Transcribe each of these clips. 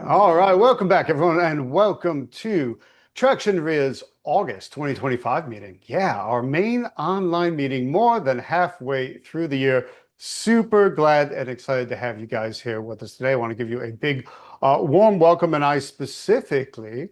All right, welcome back, everyone, and welcome to Traction REIA's August 2025 meeting. Yeah, our main online meeting, more than halfway through the year. Super glad and excited to have you guys here with us today. I want to give you a big, warm welcome, and I specifically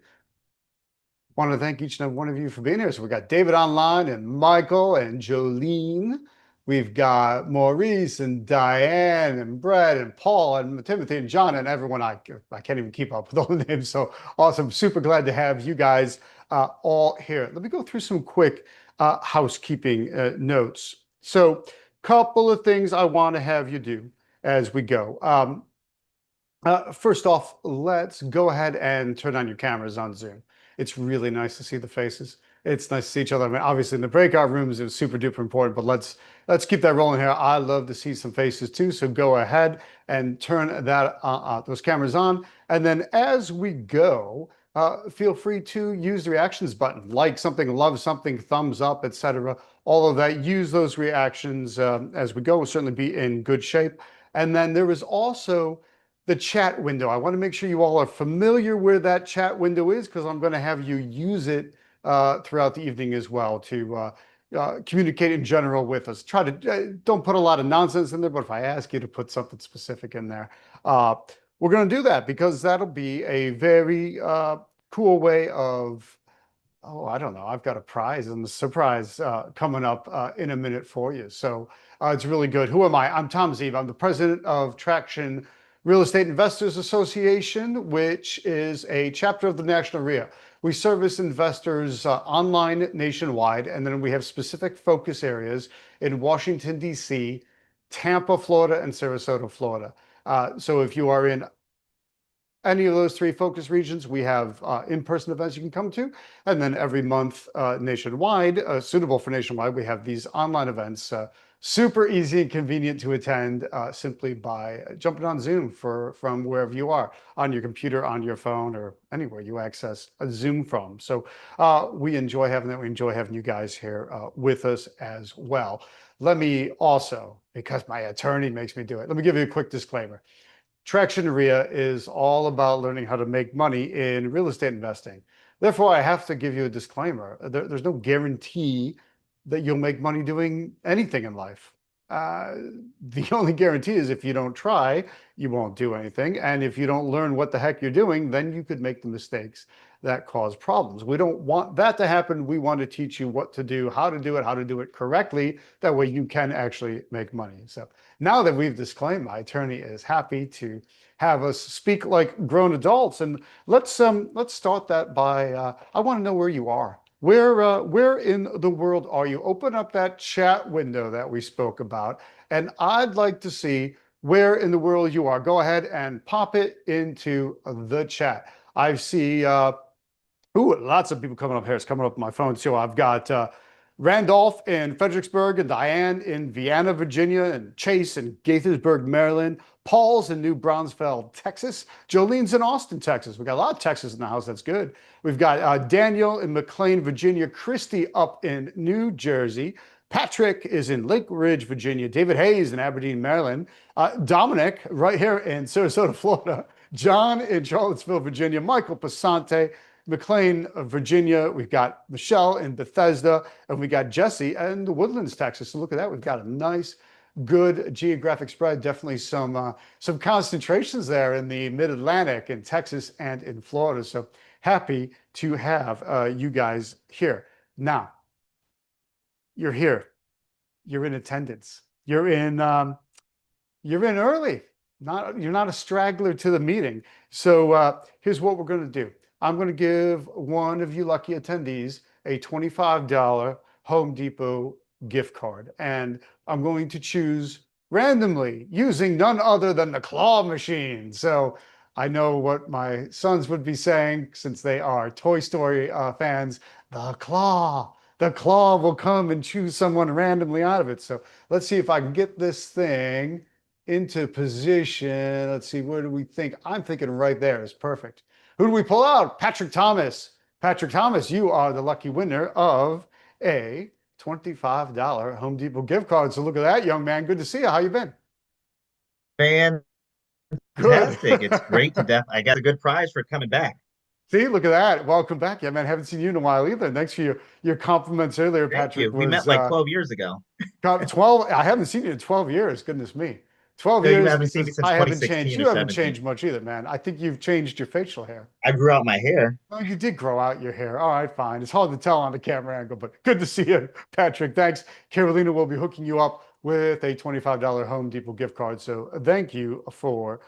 want to thank each and every one of you for being here. So we got David online and Michael and Jolene. We've got Maurice and Diane and Brett and Paul and Timothy and John and everyone. I can't even keep up with all the names. So awesome. Super glad to have you guys all here. Let me go through some quick housekeeping notes. So couple of things I want to have you do as we go. First off, let's go ahead and turn on your cameras on Zoom. It's really nice to see the faces. It's nice to see each other. I mean, obviously in the breakout rooms, it was super duper important, but let's keep that rolling here. I love to see some faces too, so go ahead and turn those cameras on. And then as we go, feel free to use the reactions button, like something, love something, thumbs up, etc. All of that. Use those reactions as we go. We'll certainly be in good shape. And then there is also the chat window. I want to make sure you all are familiar where that chat window is, because I'm going to have you use it throughout the evening as well to communicate in general with us. Try to don't put a lot of nonsense in there, but if I ask you to put something specific in there, we're going to do that, because that'll be a very cool way of, oh, I don't know. I've got a prize and a surprise coming up in a minute for you. So it's really good. Who am I? I'm Tom Zeeb. I'm the president of Traction Real Estate Investors Association, which is a chapter of the National REIA. We service investors online nationwide, and then we have specific focus areas in Washington, D.C., Tampa, Florida, and Sarasota, Florida. So if you are in any of those three focus regions, we have in-person events you can come to. And then every month nationwide, suitable for nationwide, we have these online events, super easy and convenient to attend simply by jumping on Zoom from wherever you are, on your computer, on your phone, or anywhere you access a Zoom from. So we enjoy having that. We enjoy having you guys here with us as well. Let me also, because my attorney makes me do it, let me give you a quick disclaimer. Traction REIA is all about learning how to make money in real estate investing. Therefore, I have to give you a disclaimer. There's no guarantee that you'll make money doing anything in life. Uh, the only guarantee is if you don't try, you won't do anything. And if you don't learn what the heck you're doing, then you could make the mistakes that cause problems. We don't want that to happen. We want to teach you what to do, how to do it correctly. That way you can actually make money. So now that we've disclaimed, my attorney is happy to have us speak like grown adults. And let's start that by I want to know where you are. Where in the world are you? Open up that chat window that we spoke about, and I'd like to see where in the world you are. Go ahead and pop it into the chat. I see lots of people coming up here. It's coming up on my phone. So I've got Randolph in Fredericksburg, and Diane in Vienna, Virginia, and Chase in Gaithersburg, Maryland. Paul's in New Braunfels, Texas. Jolene's in Austin, Texas. We got a lot of Texas in the house. That's good. We've got Daniel in McLean, Virginia. Christy up in New Jersey. Patrick is in Lake Ridge, Virginia. David Hayes in Aberdeen, Maryland. Dominic right here in Sarasota, Florida. John in Charlottesville, Virginia. Michael Passante, McLean, Virginia. We've got Michelle in Bethesda, and we got Jesse in the Woodlands, Texas. So look at that. We've got a nice, good geographic spread. Definitely some concentrations there in the Mid-Atlantic, in Texas, and in Florida. So happy to have you guys here. Now, you're here. You're in attendance. You're in early. You're not a straggler to the meeting. So here's what we're going to do. I'm going to give one of you lucky attendees a $25 Home Depot gift card. And I'm going to choose randomly using none other than the claw machine. So I know what my sons would be saying, since they are Toy Story fans. The claw. The claw will come and choose someone randomly out of it. So let's see if I can get this thing into position. Let's see, where do we think? I'm thinking right there is perfect. Who do we pull out? Patrick Thomas. Patrick Thomas, you are the lucky winner of a $25 Home Depot gift card. So look at that, young man. Good to see you. How you been? Fantastic. Good. Fantastic. It's great to I got a good prize for coming back. See, look at that. Welcome back. Yeah, man, haven't seen you in a while either. Thanks for your compliments earlier, Thank Patrick. you. We met Was like 12 years ago. 12. I haven't seen you in 12 years. Goodness me. 12 No, you years, and he haven't seen me says, since I haven't changed. 2016 or You haven't 17. changed much either, man. I think you've changed your facial hair. I grew out my hair. Oh, you did grow out your hair. All right, fine. It's hard to tell on the camera angle, but good to see you, Patrick. Thanks. Carolina will be hooking you up with a $25 Home Depot gift card. So thank you for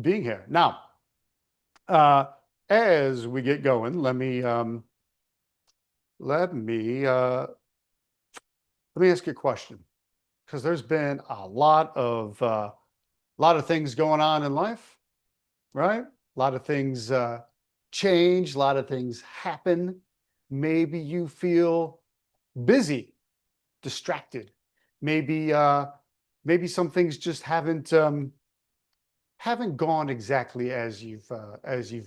being here. Now, uh, as we get going, let me let me ask you a question because there's been a lot of things going on in life, right? A lot of things change, a lot of things happen. Maybe you feel busy, distracted. Maybe some things just haven't gone exactly as you've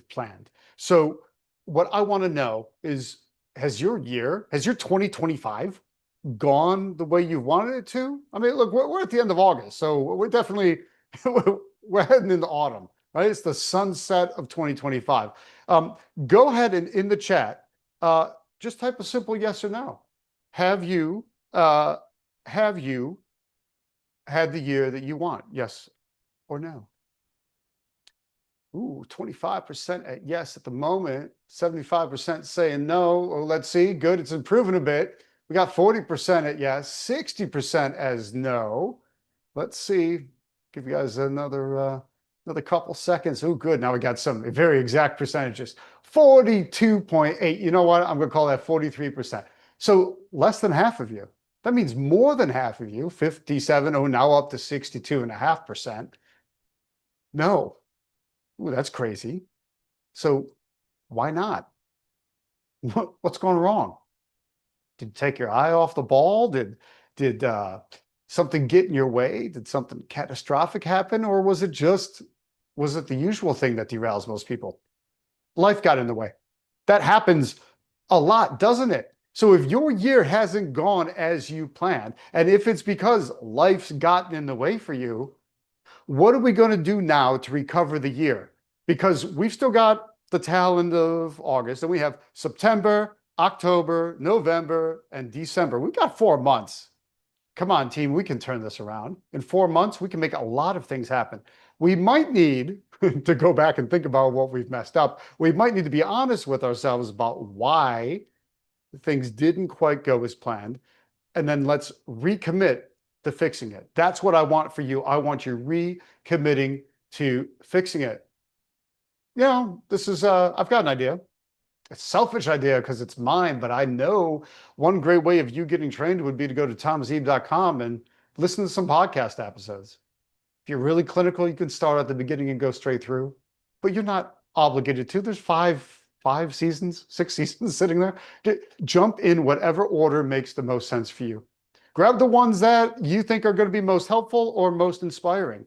planned. So what I want to know is has your 2025 gone the way you wanted it to? I mean, look, we're at the end of August, so we're definitely we're heading into autumn, right? It's the sunset of 2025. Um, Go ahead and in the chat, just type a simple yes or no. Have you uh, have you had the year that you want? Yes or no? Ooh, 25% at yes at the moment, 75% saying no. Or let's see, good. It's improving a bit. We got 40% at yes, 60% as no. Let's see. Give you guys another couple seconds. Oh, good. Now we got some very exact percentages. 42.8. You know what? I'm going to call that 43%. So less than half of you. That means more than half of you, 57, oh, now up to 62.5%. No. Ooh, that's crazy. So why not? What's going wrong? Did you take your eye off the ball? Did something get in your way? Did something catastrophic happen, or was it the usual thing that derails most people? Life got in the way. That happens a lot, doesn't it? So if your year hasn't gone as you planned, and if it's because life's gotten in the way for you, what are we going to do now to recover the year? Because we've still got the tail end of August, and we have September, October, November, and December. We've got 4 months. Come on, team, we can turn this around. In 4 months, we can make a lot of things happen. We might need to go back and think about what we've messed up. We might need to be honest with ourselves about why things didn't quite go as planned, and then let's recommit to fixing it. That's what I want for you. I want you recommitting to fixing it. I've got an idea. It's a selfish idea because it's mine, but I know one great way of you getting trained would be to go to tomzeeb.com and listen to some podcast episodes. If you're really clinical, you can start at the beginning and go straight through, but you're not obligated to. There's five seasons, 6 seasons sitting there. Jump in whatever order makes the most sense for you. Grab the ones that you think are going to be most helpful or most inspiring.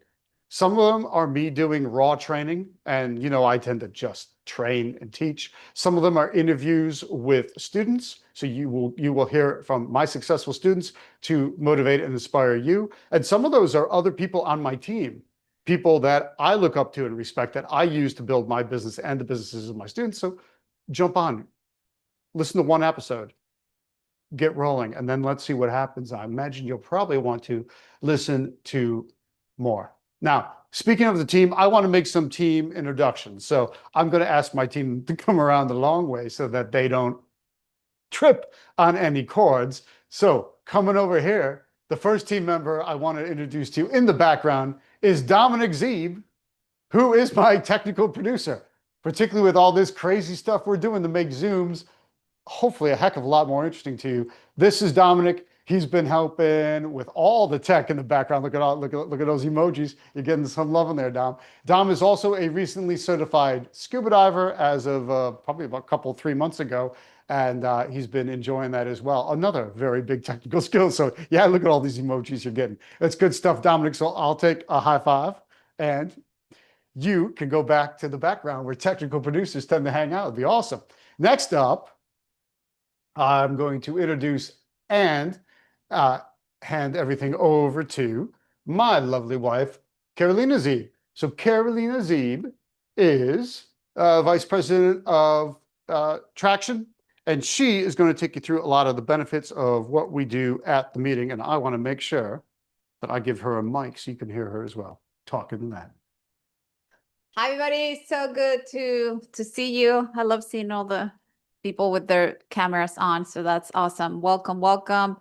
Some of them are me doing raw training, and I tend to just train and teach. Some of them are interviews with students, so you will hear from my successful students to motivate and inspire you. And some of those are other people on my team, people that I look up to and respect that I use to build my business and the businesses of my students. So jump on, listen to one episode, get rolling, and then let's see what happens. I imagine you'll probably want to listen to more. Now, speaking of the team, I want to make some team introductions. So I'm going to ask my team to come around the long way so that they don't trip on any chords. So coming over here, the first team member I want to introduce to you in the background is Dominic Zeeb, who is my technical producer, particularly with all this crazy stuff we're doing to make Zooms hopefully a heck of a lot more interesting to you. This is Dominic. He's been helping with all the tech in the background. Look at those emojis. You're getting some love in there, Dom. Dom is also a recently certified scuba diver as of probably about a couple, 3 months ago. And he's been enjoying that as well. Another very big technical skill. So yeah, look at all these emojis you're getting. That's good stuff, Dominic. So I'll take a high five, and you can go back to the background where technical producers tend to hang out. It'd be awesome. Next up, I'm going to introduce and hand everything over to my lovely wife, Carolina Z. So Carolina Zeeb is Vice President of Traction, and she is going to take you through a lot of the benefits of what we do at the meeting. And I want to make sure that I give her a mic so you can hear her as well, talking to that. Hi, everybody. So good to see you. I love seeing all the people with their cameras on. So that's awesome. Welcome, welcome.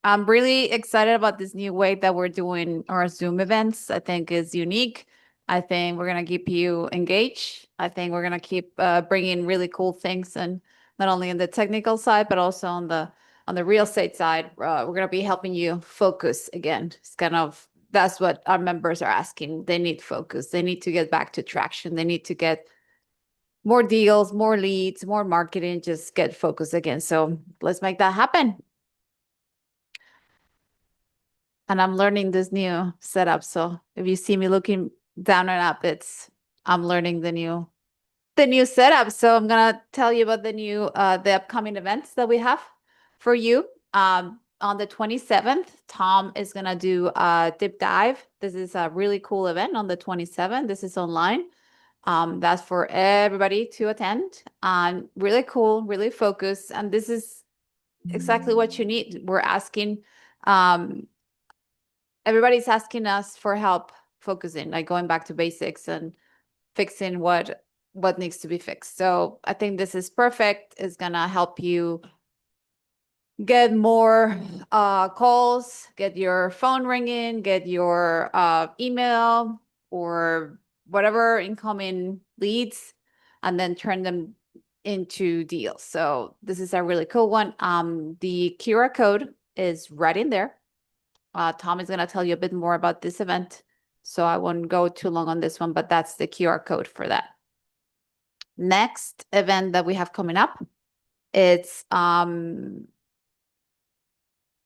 I'm really excited about this new way that we're doing our Zoom events. I think is unique. I think we're gonna keep you engaged. I think we're gonna keep bringing really cool things, and not only on the technical side, but also on the real estate side. We're gonna be helping you focus again. It's kind of that's what our members are asking. They need focus. They need to get back to traction. They need to get more deals, more leads, more marketing. Just get focused again. So let's make that happen. And I'm learning this new setup. So if you see me looking down and up, I'm learning the new setup. So I'm gonna tell you about the upcoming events that we have for you. On the 27th, Tom is gonna do a deep dive. This is a really cool event on the 27th. This is online. That's for everybody to attend. Really cool, really focused, and this is exactly what you need. We're asking. Everybody's asking us for help focusing, like going back to basics and fixing what needs to be fixed. So I think this is perfect. It's gonna help you get more calls, get your phone ringing, get your email or whatever incoming leads, and then turn them into deals. So this is a really cool one. The QR code is right in there. Tom is going to tell you a bit more about this event, so I won't go too long on this one, but that's the QR code for that. Next event that we have coming up, it's the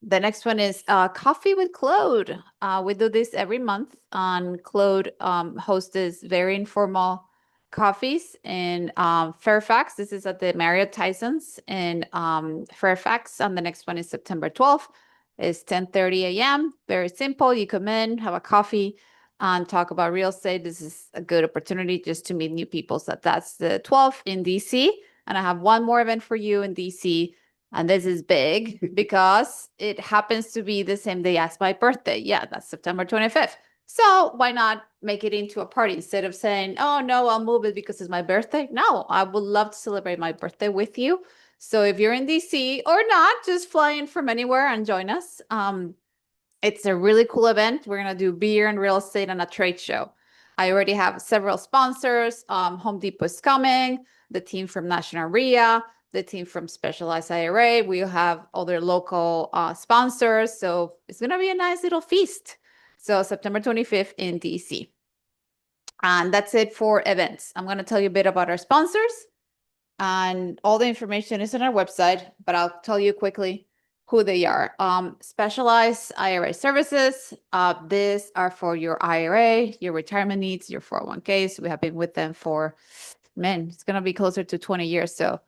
next one is Coffee with Claude. We do this every month, and Claude hosts this very informal coffees in Fairfax. This is at the Marriott Tysons in Fairfax, and the next one is September 12th. It's 10:30 a.m. Very simple. You come in, have a coffee, and talk about real estate. This is a good opportunity just to meet new people. So that's the 12th in DC. And I have one more event for you in DC. And this is big because it happens to be the same day as my birthday. Yeah, that's September 25th. So why not make it into a party instead of saying, oh, no, I'll move it because it's my birthday? No, I would love to celebrate my birthday with you. So if you're in DC or not, just fly in from anywhere and join us. It's a really cool event. We're going to do beer and real estate and a trade show. I already have several sponsors. Home Depot is coming, the team from National REIA, the team from Specialized IRA. We have other local sponsors. So it's going to be a nice little feast. So September 25th in DC. And that's it for events. I'm going to tell you a bit about our sponsors. And all the information is on our website, but I'll tell you quickly who they are. Specialized IRA services. These are for your IRA, your retirement needs, your 401ks. We have been with them for, man, it's going to be closer to 20 years. So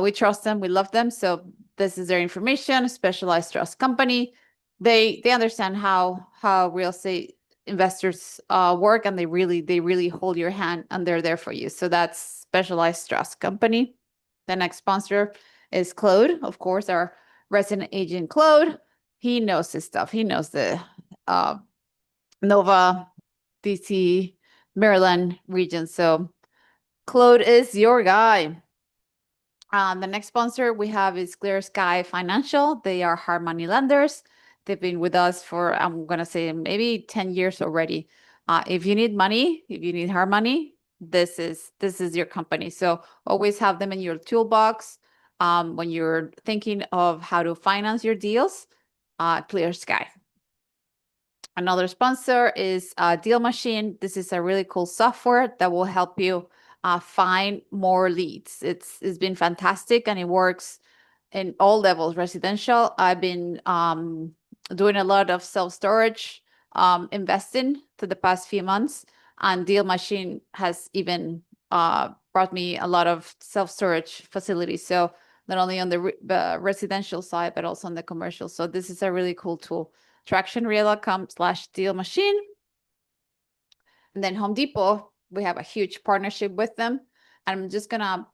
we trust them. We love them. So this is their information. Specialized trust company. They understand how real estate investors work, and they really hold your hand, and they're there for you. So that's Specialized Trust Company. The next sponsor is Claude, of course, our resident agent Claude. He knows his stuff. He knows the Nova, DC, Maryland region. So Claude is your guy. The next sponsor we have is Clear Sky Financial. They are hard money lenders. They've been with us for, I'm going to say, maybe 10 years already. If you need money, if you need hard money, this is your company. So always have them in your toolbox when you're thinking of how to finance your deals. Clear Sky. Another sponsor is Deal Machine. This is a really cool software that will help you find more leads. It's been fantastic, and it works in all levels. Residential, I've been doing a lot of self-storage investing for the past few months, and Deal Machine has even brought me a lot of self-storage facilities. So not only on the residential side, but also on the commercial. So this is a really cool tool. TractionReal.com/Deal Machine. And then Home Depot, we have a huge partnership with them. And I'm just gonna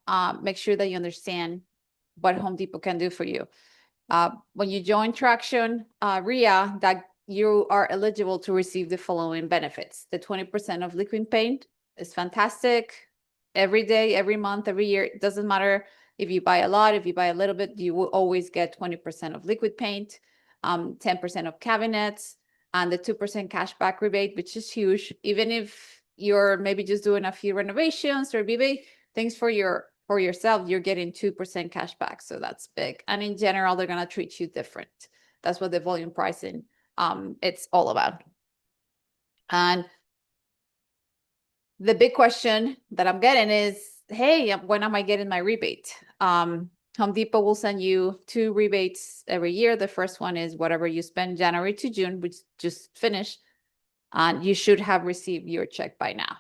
make sure that you understand what Home Depot can do for you. When you join Traction REIA, that you are eligible to receive the following benefits. The 20% of liquid paint is fantastic. Every day, every month, every year, it doesn't matter if you buy a lot, if you buy a little bit, you will always get 20% of liquid paint, 10% of cabinets, and the 2% cashback rebate, which is huge. Even if you're maybe just doing a few renovations or maybe things for yourself, you're getting 2% cash back. So that's big. And in general, they're gonna treat you different. That's what the volume pricing it's all about. And the big question that I'm getting is, hey, when am I getting my rebate? Home Depot will send you 2 rebates every year. The first one is whatever you spend January to June, which just finished, and you should have received your check by now.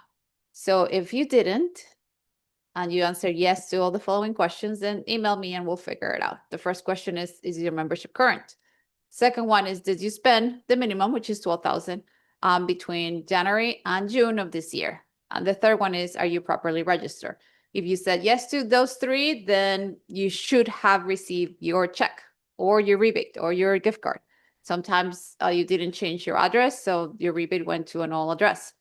So if you didn't, and you answer yes to all the following questions, then email me and we'll figure it out. The first question is your membership current? Second one is, did you spend the minimum, which is 12,000, between January and June of this year? And the third one is, are you properly registered? If you said yes to those 3, then you should have received your check or your rebate or your gift card. Sometimes you didn't change your address, so your rebate went to an old address.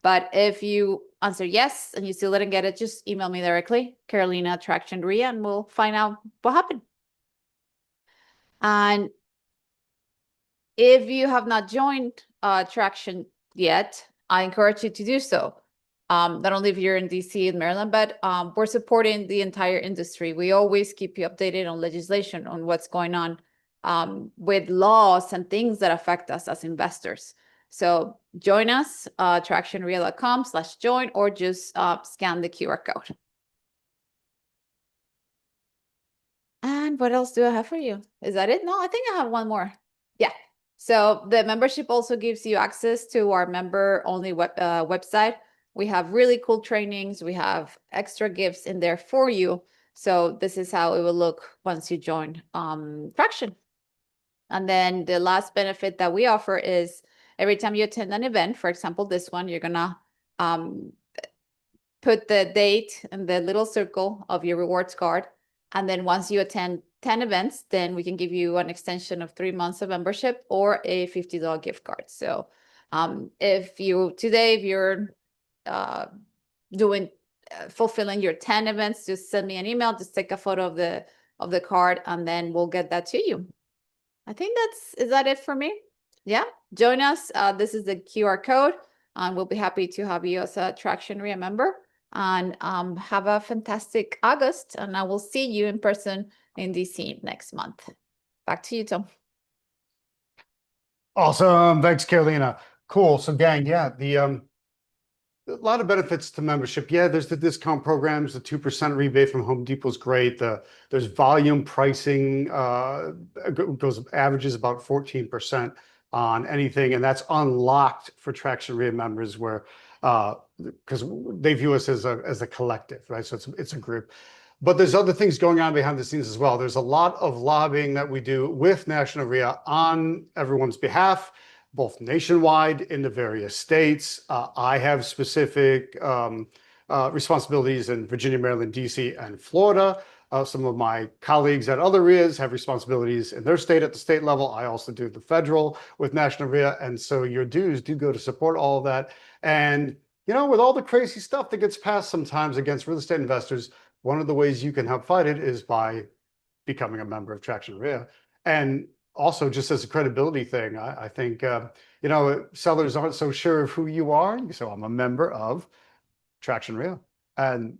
But if you answer yes and you still didn't get it, just email me directly, Carolina Traction REIA, and we'll find out what happened. And if you have not joined Traction yet, I encourage you to do so. Not only if you're in DC and Maryland, but we're supporting the entire industry. We always keep you updated on legislation, on what's going on with laws and things that affect us as investors. So join us, tractionreal.com/join, or just scan the QR code. And what else do I have for you? Is that it? No, I think I have one more. Yeah. So the membership also gives you access to our member-only website. We have really cool trainings. We have extra gifts in there for you. So this is how it will look once you join Traction. And then the last benefit that we offer is every time you attend an event, for example, this one, you're gonna put the date in the little circle of your rewards card. And then once you attend 10 events, then we can give you an extension of 3 months of membership or a $50 gift card. So if you're fulfilling your 10 events, just send me an email, just take a photo of the card, and then we'll get that to you. I think is that it for me? Yeah, join us. This is the QR code, and we'll be happy to have you as a Traction REIA member. And have a fantastic August, and I will see you in person in DC next month. Back to you, Tom. Awesome. Thanks, Carolina. Cool. So gang, yeah, a lot of benefits to membership. Yeah, there's the discount programs, the 2% rebate from Home Depot is great. There's volume pricing, averages about 14% on anything, and that's unlocked for Traction REIA members where because they view us as a collective, right? So it's a group. But there's other things going on behind the scenes as well. There's a lot of lobbying that we do with National REIA on everyone's behalf, both nationwide in the various states. I have specific responsibilities in Virginia, Maryland, DC, and Florida. Some of my colleagues at other REIAs have responsibilities in their state at the state level. I also do the federal with National REIA. And so your dues do go to support all of that. And, you know, with all the crazy stuff that gets passed sometimes against real estate investors, one of the ways you can help fight it is by becoming a member of Traction REIA. And also, just as a credibility thing, I think, you know, sellers aren't so sure of who you are. So I'm a member of Traction REIA. And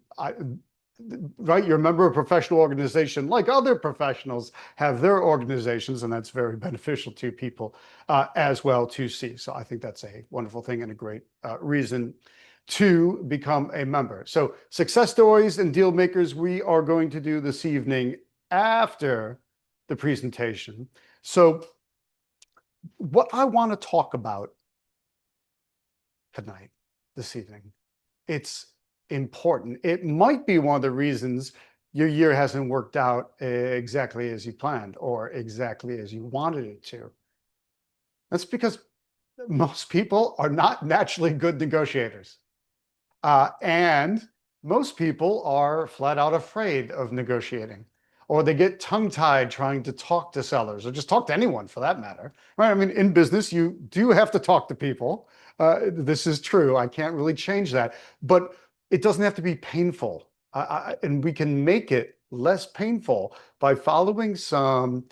right, you're a member of a professional organization like other professionals have their organizations, and that's very beneficial to people as well to see. So I think that's a wonderful thing and a great reason to become a member. So success stories and deal makers we are going to do this evening after the presentation. So what I want to talk about tonight, this evening, it's important. It might be one of the reasons your year hasn't worked out exactly as you planned or exactly as you wanted it to. That's because most people are not naturally good negotiators. And most people are flat out afraid of negotiating, or they get tongue-tied trying to talk to sellers, or just talk to anyone for that matter, right? I mean, in business, you do have to talk to people. This is true. I can't really change that, but it doesn't have to be painful. And we can make it less painful by following some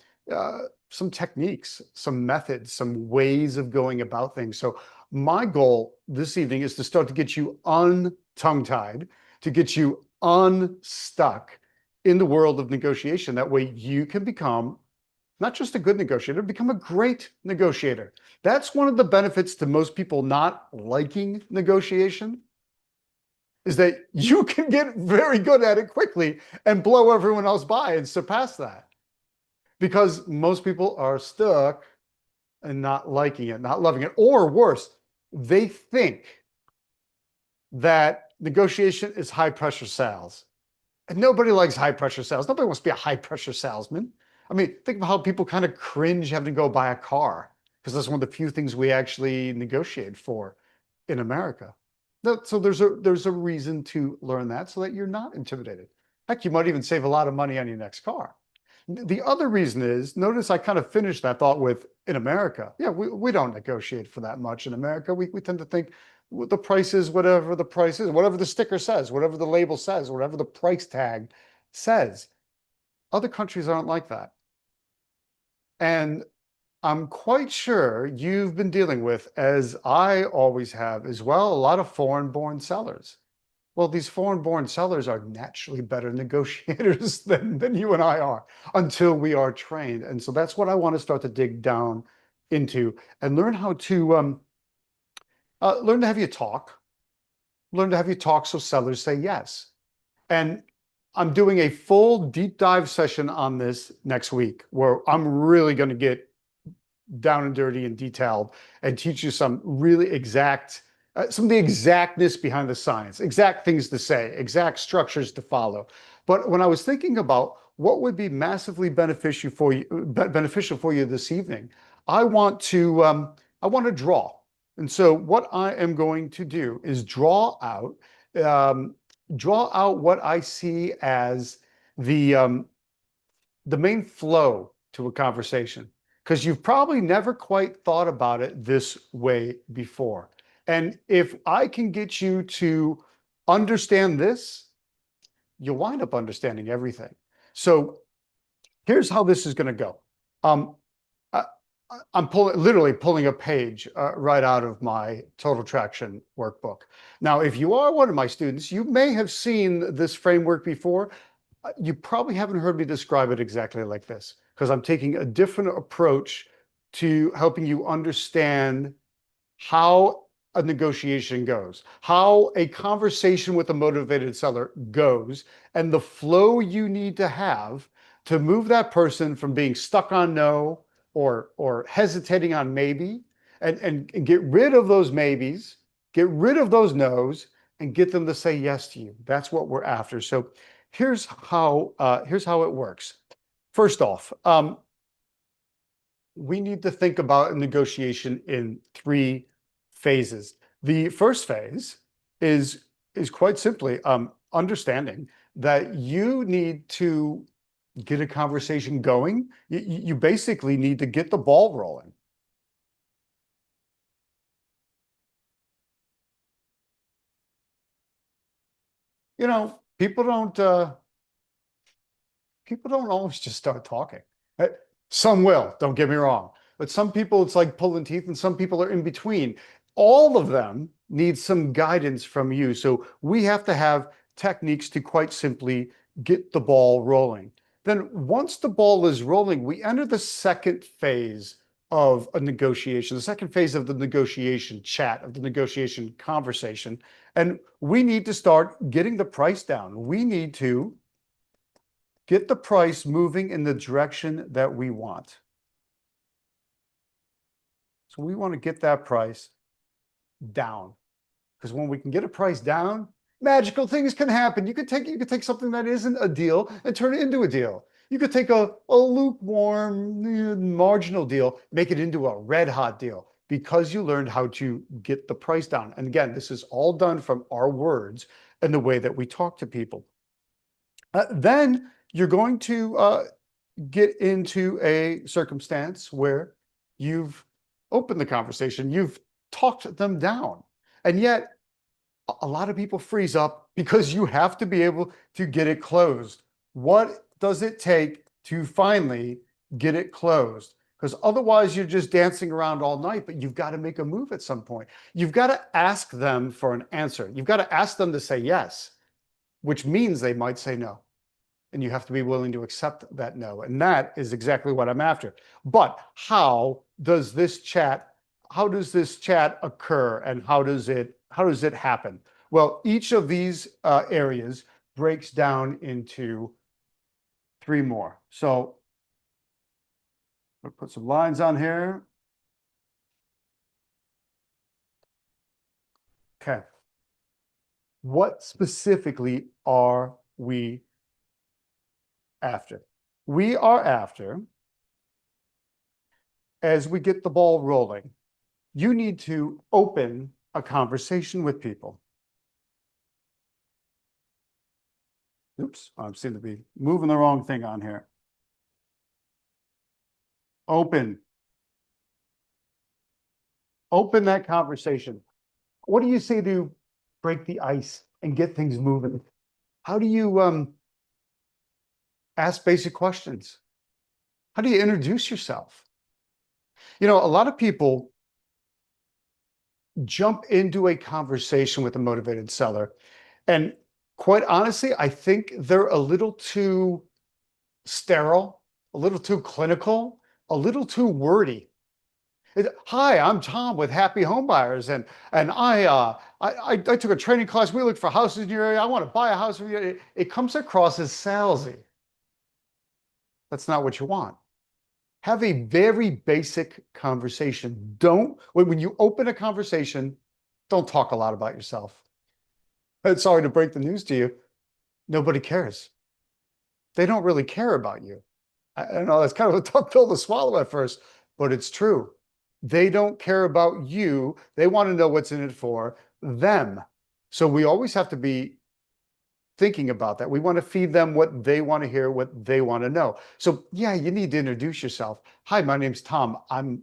techniques, some methods, some ways of going about things. So my goal this evening is to start to get you untongue-tied, to get you unstuck in the world of negotiation. That way you can become not just a good negotiator, become a great negotiator. That's one of the benefits to most people not liking negotiation, is that you can get very good at it quickly and blow everyone else by and surpass that. Because most people are stuck and not liking it, not loving it, or worse, they think that negotiation is high pressure sales. And nobody likes high pressure sales. Nobody wants to be a high pressure salesman. I mean, think of how people kind of cringe having to go buy a car, because that's one of the few things we actually negotiate for in America. So there's a reason to learn that so that you're not intimidated. Heck, you might even save a lot of money on your next car. The other reason is, notice I kind of finished that thought with, in America, yeah, we don't negotiate for that much in America. We tend to think the price is whatever the price is, whatever the sticker says, whatever the label says, whatever the price tag says. Other countries aren't like that. And I'm quite sure you've been dealing with, as I always have as well, a lot of foreign-born sellers. Well, these foreign-born sellers are naturally better negotiators than you and I are, until we are trained. And so that's what I want to start to dig down into and learn how to learn to have you talk, learn to have you talk so sellers say yes. And I'm doing a full deep dive session on this next week, where I'm really going to get down and dirty and detailed and teach you some really exact, some of the exactness behind the science, exact things to say, exact structures to follow. But when I was thinking about what would be massively beneficial for you this evening, I want to draw. And so what I am going to do is um, draw out what I see as the main flow to a conversation, because you've probably never quite thought about it this way before. And if I can get you to understand this, you'll wind up understanding everything. So here's how this is going to go. Um, I, I'm literally pulling a page right out of my Total Traction workbook. Now, if you are one of my students, you may have seen this framework before. You probably haven't heard me describe it exactly like this, because I'm taking a different approach to helping you understand how a negotiation goes, how a conversation with a motivated seller goes, and the flow you need to have to move that person from being stuck on no or hesitating on maybe, and get rid of those maybes, get rid of those no's, and get them to say yes to you. That's what we're after. So here's how it works. First off, we need to think about negotiation in three phases. The first phase is quite simply understanding that you need to get a conversation going. You basically need to get the ball rolling. You know, people don't always just start talking. Some will, don't get me wrong. But some people, it's like pulling teeth, and some people are in between. All of them need some guidance from you. So we have to have techniques to quite simply get the ball rolling. Then once the ball is rolling, we enter the second phase of a negotiation, the second phase of the negotiation chat, of the negotiation conversation. And we need to start getting the price down. We need to get the price moving in the direction that we want. So we want to get that price down, because when we can get a price down, magical things can happen. You could take something that isn't a deal and turn it into a deal. You could take a lukewarm, marginal deal, make it into a red hot deal, because you learned how to get the price down. And again, this is all done from our words and the way that we talk to people. Then you're going to get into a circumstance where you've opened the conversation, you've talked them down, and yet a lot of people freeze up because you have to be able to get it closed. What does it take to finally get it closed? Because otherwise you're just dancing around all night, but you've got to make a move at some point. You've got to ask them for an answer. You've got to ask them to say yes, which means they might say no. And you have to be willing to accept that no. And that is exactly what I'm after. But how does this chat occur, and how does it happen? Well, each of these areas breaks down into 3 more. So we'll put some lines on here. Okay. What specifically are we after? We are after, as we get the ball rolling, you need to open a conversation with people. Oops, I seem to be moving the wrong thing on here. Open that conversation. What do you say to break the ice and get things moving? How do you ask basic questions? How do you introduce yourself? You know, a lot of people jump into a conversation with a motivated seller, and quite honestly, I think they're a little too sterile, a little too clinical, a little too wordy. Hi, I'm Tom with Happy Home Buyers, and I took a training class. We look for houses in your area. I want to buy a house. It comes across as salesy. That's not what you want. Have a very basic conversation. When you open a conversation, don't talk a lot about yourself. Sorry to break the news to you. Nobody cares. They don't really care about you. I know that's kind of a tough pill to swallow at first, but it's true. They don't care about you. They want to know what's in it for them. So we always have to be thinking about that. We want to feed them what they want to hear, what they want to know. So yeah, you need to introduce yourself. Hi, my name's Tom. I,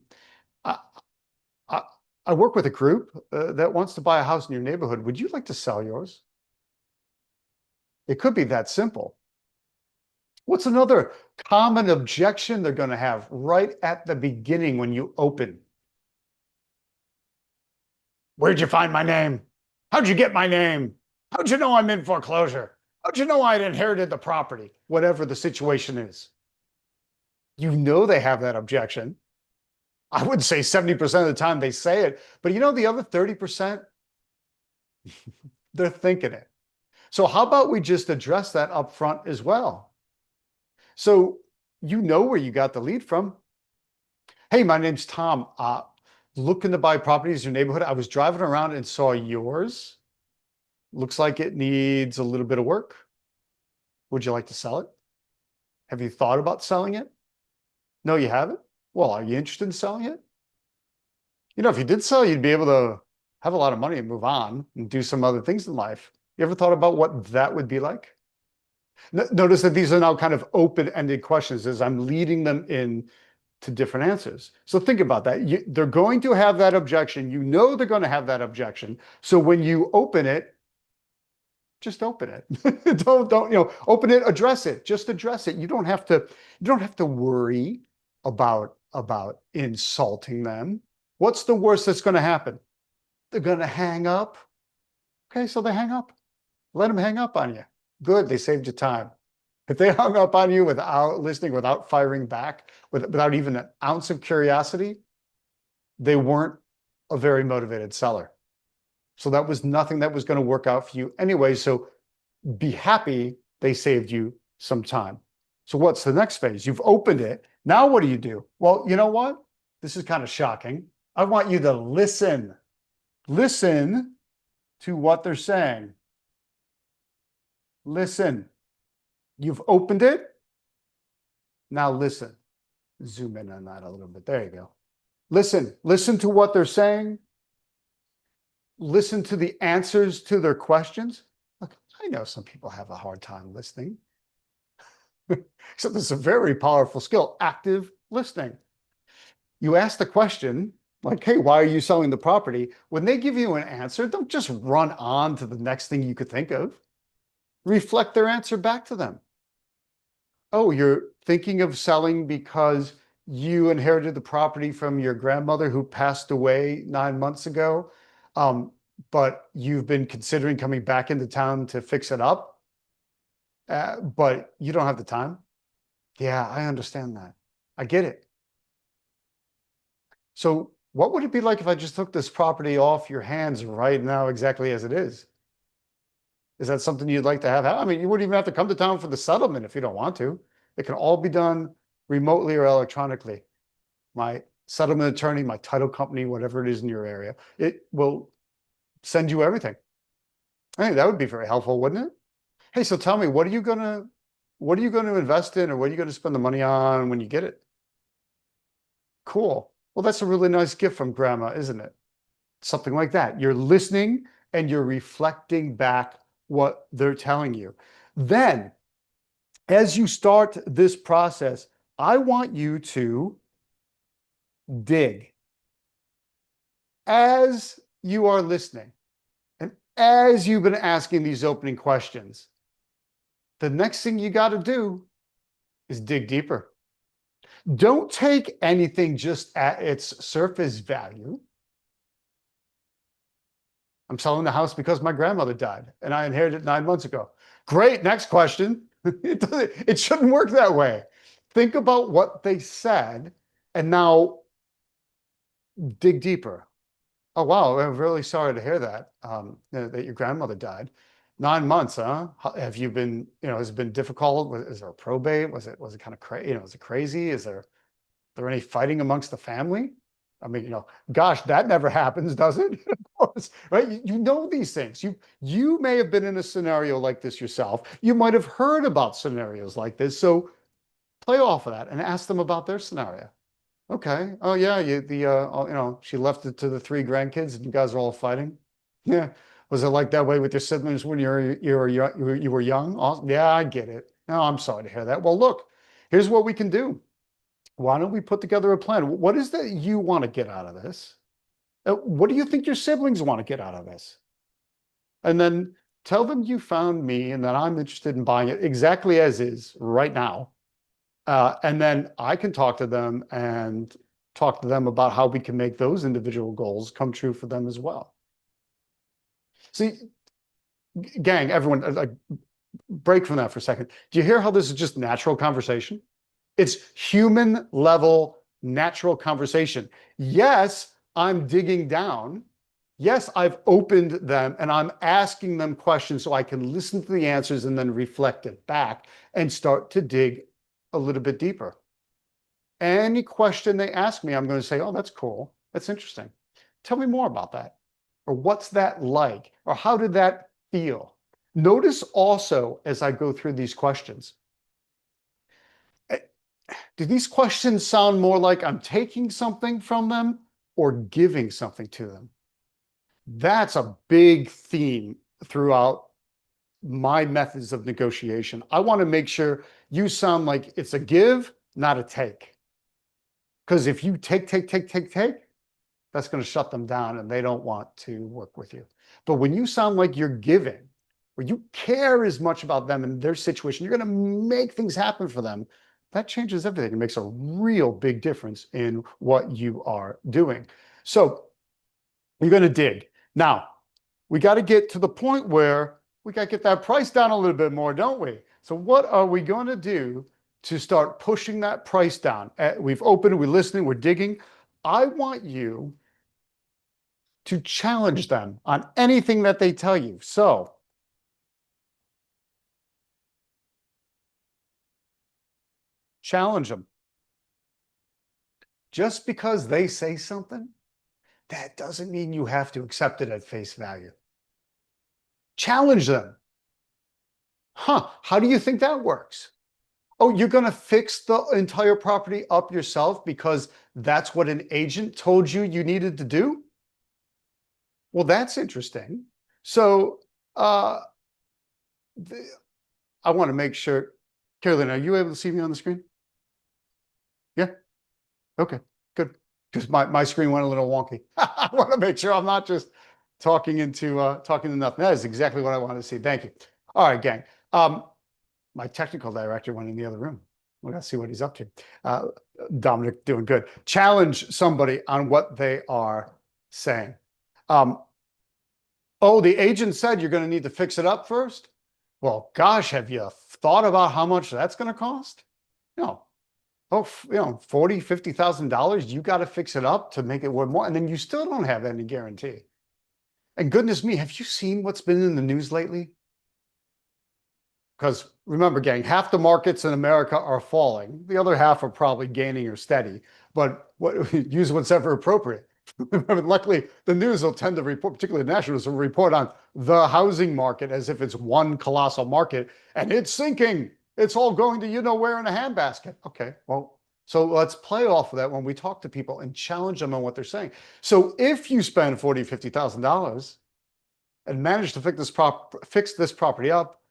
I, I work with a group that wants to buy a house in your neighborhood. Would you like to sell yours? It could be that simple. What's another common objection they're going to have right at the beginning when you open? Where'd you find my name? How'd you get my name? How'd you know I'm in foreclosure? How'd you know I'd inherited the property? Whatever the situation is. You know they have that objection. I would say 70% of the time they say it, but you know the other 30%? They're thinking it. So how about we just address that up front as well? So you know where you got the lead from. Hey, my name's Tom. Looking to buy properties in your neighborhood. I was driving around and saw yours. Looks like it needs a little bit of work. Would you like to sell it? Have you thought about selling it? No, you haven't? Well, are you interested in selling it? You know, if you did sell, you'd be able to have a lot of money and move on and do some other things in life. You ever thought about what that would be like? Notice that these are now kind of open-ended questions as I'm leading them in to different answers. So think about that. They're going to have that objection. You know they're going to have that objection. So when you open it, just open it. don't open it, address it. Just address it. You don't have to worry about insulting them. What's the worst that's going to happen? They're going to hang up. Okay, so they hang up. Let them hang up on you. Good, they saved you time. If they hung up on you without listening, without firing back, without even an ounce of curiosity, they weren't a very motivated seller. So that was nothing that was going to work out for you anyway. So be happy they saved you some time. So what's the next phase? You've opened it. Now what do? Well, you know what? This is kind of shocking. I want you to listen. Listen to what they're saying. Listen. You've opened it. Now listen. Zoom in on that a little bit. There you go. Listen to what they're saying. Listen to the answers to their questions. Look, I know some people have a hard time listening. So this is a very powerful skill, active listening. You ask the question, like, hey, why are you selling the property? When they give you an answer, don't just run on to the next thing you could think of. Reflect their answer back to them. Oh, you're thinking of selling because you inherited the property from your grandmother who passed away 9 months ago, but you've been considering coming back into town to fix it up, but you don't have the time. Yeah, I understand that. I get it. So what would it be like if I just took this property off your hands right now, exactly as it is? Is that something you'd like to have? I mean, you wouldn't even have to come to town for the settlement if you don't want to. It can all be done remotely or electronically. My settlement attorney, my title company, whatever it is in your area, it will send you everything. I think that would be very helpful, wouldn't it? Hey, so tell me, what are you gonna invest in, or what are you gonna spend the money on when you get it? Cool. Well, that's a really nice gift from grandma, isn't it? Something like that. You're listening and you're reflecting back what they're telling you. Then, as you start this process, I want you to dig. As you are listening and as you've been asking these opening questions, the next thing you got to do is dig deeper. Don't take anything just at its surface value. I'm selling the house because my grandmother died and I inherited it 9 months ago. Great, next question. It shouldn't work that way. Think about what they said and now dig deeper. Oh, wow, I'm really sorry to hear that, that your grandmother died. 9 months, huh? Have you been, has it been difficult? Is there a probate? Was it kind of crazy? Was it crazy? Is there any fighting amongst the family? I mean, gosh, that never happens, does it? Of course, right? You know these things. You may have been in a scenario like this yourself. You might have heard about scenarios like this. So play off of that and ask them about their scenario. Okay. Oh yeah, she left it to the 3 grandkids, and you guys are all fighting. Yeah. Was it like that way with your siblings when you were young? Yeah, I get it. No, I'm sorry to hear that. Well, look, here's what we can do. Why don't we put together a plan? What is that you want to get out of this? What do you think your siblings want to get out of this? And then tell them you found me and that I'm interested in buying it exactly as is right now. And then I can talk to them and talk to them about how we can make those individual goals come true for them as well. See, gang, everyone, break from that for a second. Do you hear how this is just natural conversation? It's human level, natural conversation. Yes, I'm digging down. Yes, I've opened them and I'm asking them questions so I can listen to the answers and then reflect it back and start to dig a little bit deeper. Any question they ask me, I'm going to say, oh, that's cool. That's interesting. Tell me more about that. Or what's that like? Or how did that feel? Notice also as I go through these questions, do these questions sound more like I'm taking something from them or giving something to them? That's a big theme throughout my methods of negotiation. I want to make sure you sound like it's a give, not a take. Because if you take, that's going to shut them down and they don't want to work with you. But when you sound like you're giving, where you care as much about them and their situation, you're going to make things happen for them. That changes everything. It makes a real big difference in what you are doing. So you're going to dig. Now, we got to get to the point where we got to get that price down a little bit more, don't we? So what are we going to do to start pushing that price down? We've opened, we're listening, we're digging. I want you to challenge them on anything that they tell you. So challenge them. Just because they say something, that doesn't mean you have to accept it at face value. Challenge them. How do you think that works? Oh, you're going to fix the entire property up yourself because that's what an agent told you you needed to do? Well, that's interesting. So, I want to make sure, Carolyn, are you able to see me on the screen? Yeah. Okay, good. Because my screen went a little wonky. I want to make sure I'm not just talking to nothing. That is exactly what I wanted to see. Thank you. All right, gang. My technical director went in the other room. We got to see what he's up to. Dominic doing good. Challenge somebody on what they are saying. Oh, the agent said you're going to need to fix it up first. Well, gosh, have you thought about how much that's going to cost? No. Oh, $40,000, $50,000, you got to fix it up to make it worth more. And then you still don't have any guarantee. And goodness me, have you seen what's been in the news lately? Because remember, gang, half the markets in America are falling. The other half are probably gaining or steady. But use what's ever appropriate. Luckily, the news will tend to report, particularly the nationals, will report on the housing market as if it's one colossal market and it's sinking. It's all going to you know where in a handbasket. Okay, well, so let's play off of that when we talk to people and challenge them on what they're saying. So if you spend $40,000, $50,000 and manage to fix this property up,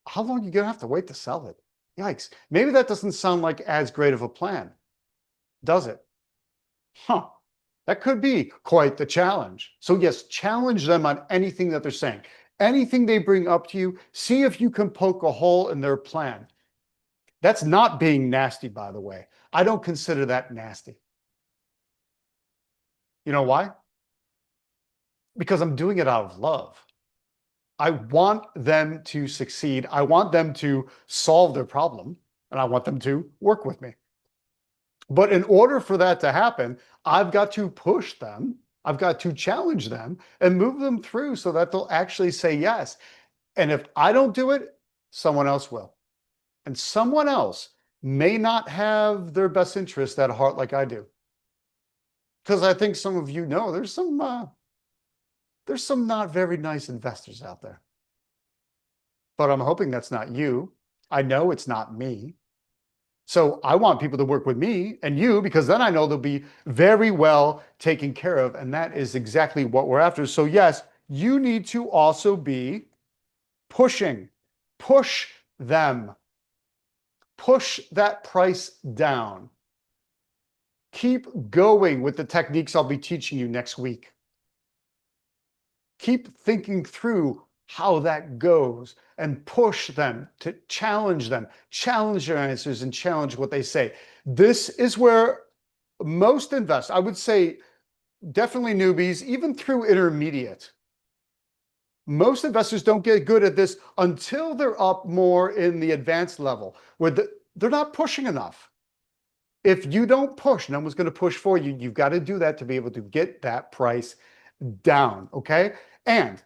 how long are you gonna have to wait to sell it? Yikes. Maybe that doesn't sound like as great of a plan, does it? Huh. That could be quite the challenge. So yes, challenge them on anything that they're saying. Anything they bring up to you, see if you can poke a hole in their plan. That's not being nasty, by the way. I don't consider that nasty. You know why? Because I'm doing it out of love. I want them to succeed. I want them to solve their problem, and I want them to work with me. But in order for that to happen, I've got to push them. I've got to challenge them and move them through so that they'll actually say yes. And if I don't do it, someone else will. And someone else may not have their best interest at heart like I do. Because I think some of you know there's some not very nice investors out there. But I'm hoping that's not you. I know it's not me. So I want people to work with me and you, because then I know they'll be very well taken care of. And that is exactly what we're after. So yes, you need to also be pushing, push them, push that price down. Keep going with the techniques I'll be teaching you next week. Keep thinking through how that goes and push them to challenge them, challenge their answers and challenge what they say. This is where most investors, I would say definitely newbies, even through intermediate, most investors don't get good at this until they're up more in the advanced level where they're not pushing enough. If you don't push, no one's going to push for you. You've got to do that to be able to get that price down, okay? And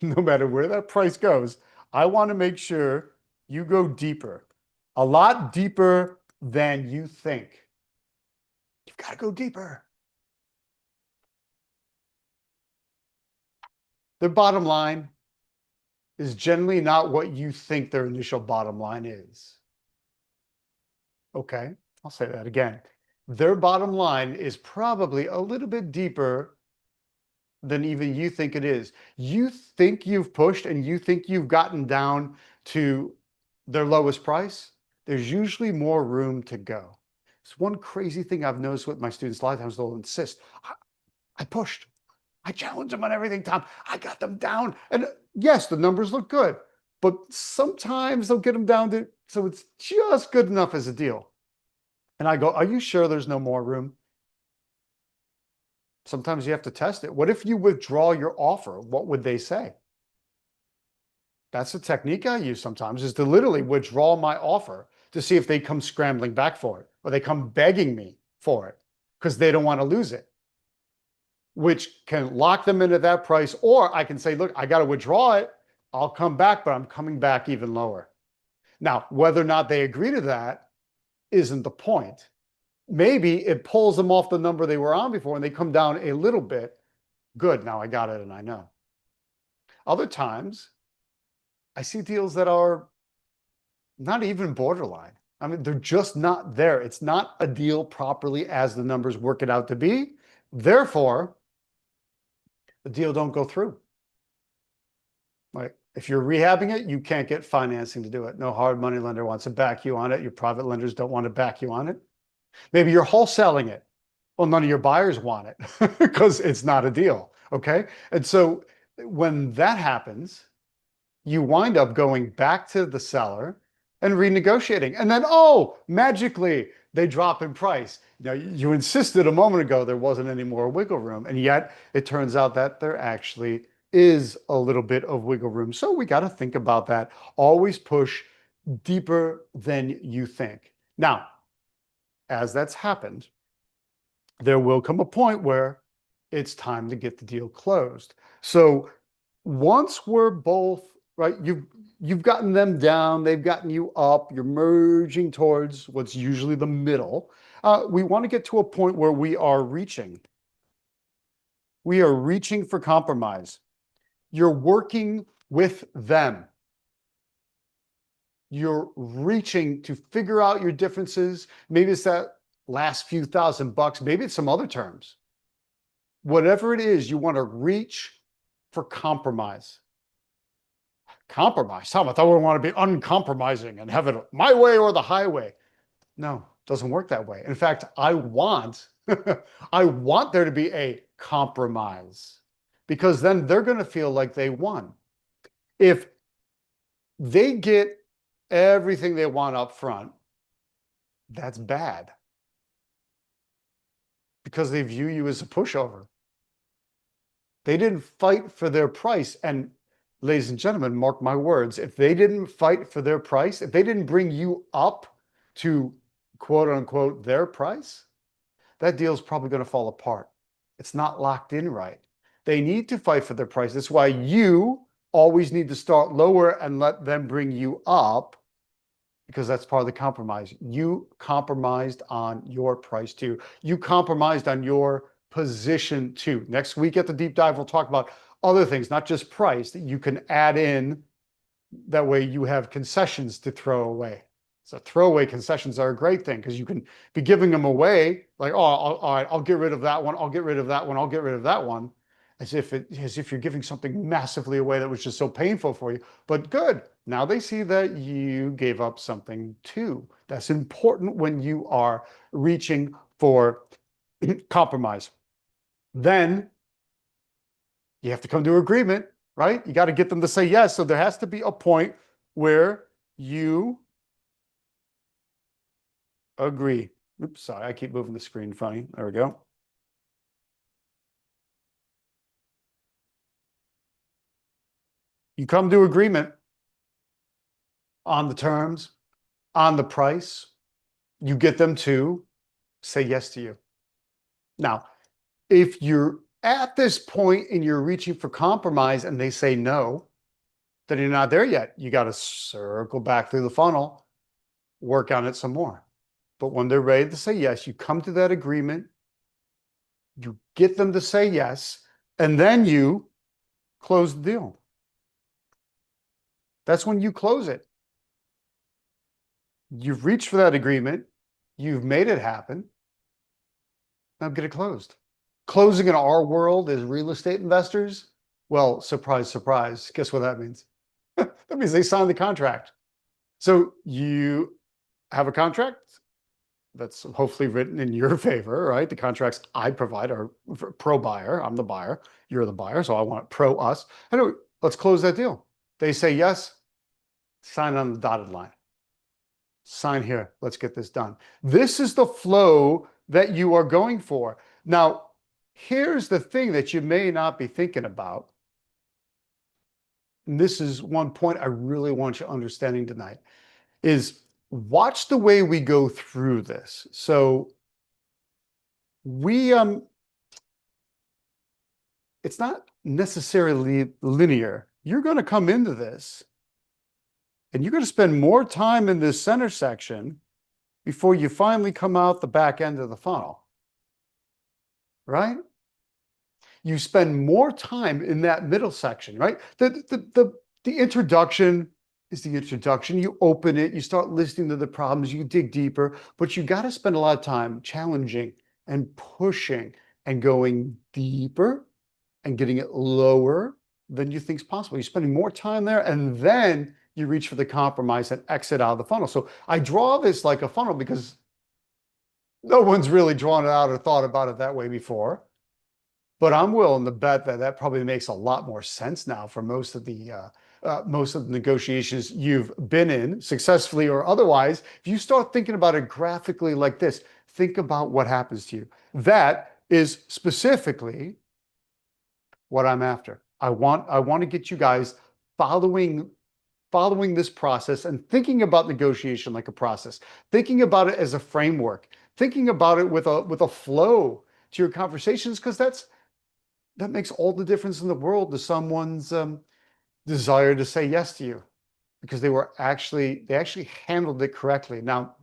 no matter where that price goes, I want to make sure you go deeper, a lot deeper than you think. You've got to go deeper. Their bottom line is generally not what you think their initial bottom line is. Okay, I'll say that again. Their bottom line is probably a little bit deeper than even you think it is. You think you've pushed and you think you've gotten down to their lowest price. There's usually more room to go. It's one crazy thing I've noticed with my students. A lot of times they'll insist, I pushed. I challenged them on everything, Tom. I got them down. And yes, the numbers look good, but sometimes they'll get them down to, so it's just good enough as a deal. And I go, are you sure there's no more room? Sometimes you have to test it. What if you withdraw your offer? What would they say? That's a technique I use sometimes, is to literally withdraw my offer to see if they come scrambling back for it, or they come begging me for it because they don't want to lose it, which can lock them into that price. Or I can say, look, I got to withdraw it. I'll come back, but I'm coming back even lower. Now, whether or not they agree to that isn't the point. Maybe it pulls them off the number they were on before and they come down a little bit. Good, now I got it and I know. Other times, I see deals that are not even borderline. I mean, they're just not there. It's not a deal properly as the numbers work it out to be. Therefore, the deal don't go through. Like if you're rehabbing it, you can't get financing to do it. No hard money lender wants to back you on it. Your private lenders don't want to back you on it. Maybe you're wholesaling it. Well, none of your buyers want it because it's not a deal. Okay. And so when that happens, you wind up going back to the seller and renegotiating. And then, oh, magically, they drop in price. Now, you insisted a moment ago there wasn't any more wiggle room. And yet it turns out that there actually is a little bit of wiggle room. So we got to think about that. Always push deeper than you think. Now, as that's happened, there will come a point where it's time to get the deal closed. So once we're both right, you've gotten them down, they've gotten you up, you're merging towards what's usually the middle. We want to get to a point where we are reaching for compromise. You're working with them. You're reaching to figure out your differences. Maybe it's that last few $1,000, maybe it's some other terms. Whatever it is, you want to reach for compromise. Compromise? Tom, I thought we want to be uncompromising and have it my way or the highway. No, it doesn't work that way. In fact, I want there to be a compromise because then they're going to feel like they won. If they get everything they want up front, that's bad because they view you as a pushover. They didn't fight for their price. And ladies and gentlemen, mark my words, if they didn't fight for their price, if they didn't bring you up to quote unquote their price, that deal's probably going to fall apart. It's not locked in right. They need to fight for their price. That's why you always need to start lower and let them bring you up, because that's part of the compromise. You compromised on your price too. You compromised on your position too. Next week at the deep dive, we'll talk about other things, not just price, that you can add in. That way you have concessions to throw away. So throwaway concessions are a great thing because you can be giving them away like, oh, all right, I'll get rid of that one. I'll get rid of that one. I'll get rid of that one. As if you're giving something massively away that was just so painful for you. But good. Now they see that you gave up something too. That's important when you are reaching for compromise. Then you have to come to agreement, right? You got to get them to say yes. So there has to be a point where you agree. Oops, sorry, I keep moving the screen funny. There we go. You come to agreement on the terms, on the price. You get them to say yes to you. Now, if you're at this point and you're reaching for compromise and they say no, then you're not there yet. You got to circle back through the funnel, work on it some more. But when they're ready to say yes, you come to that agreement, you get them to say yes, and then you close the deal. That's when you close it. You've reached for that agreement. You've made it happen. Now get it closed. Closing in our world as real estate investors, well, surprise, surprise. Guess what that means? That means they signed the contract. So you have a contract that's hopefully written in your favor, right? The contracts I provide are pro buyer. I'm the buyer. You're the buyer. So I want it pro us. Anyway, let's close that deal. They say yes, sign on the dotted line. Sign here. Let's get this done. This is the flow that you are going for. Now, here's the thing that you may not be thinking about. And this is one point I really want you understanding tonight, is watch the way we go through this. So it's not necessarily linear. You're going to come into this and you're going to spend more time in this center section before you finally come out the back end of the funnel, right? You spend more time in that middle section, right? The introduction, is the introduction. You open it, you start listening to the problems, you dig deeper, but you got to spend a lot of time challenging and pushing and going deeper and getting it lower than you think is possible. You're spending more time there, and then you reach for the compromise and exit out of the funnel. So I draw this like a funnel because no one's really drawn it out or thought about it that way before. But I'm willing to bet that that probably makes a lot more sense now for most of the negotiations you've been in, successfully or otherwise. If you start thinking about it graphically like this, think about what happens to you. That is specifically what I'm after. I want to get you guys following this process and thinking about negotiation like a process, thinking about it as a framework, thinking about it with a flow to your conversations, because that makes all the difference in the world to someone's desire to say yes to you, because they actually handled it correctly. Now,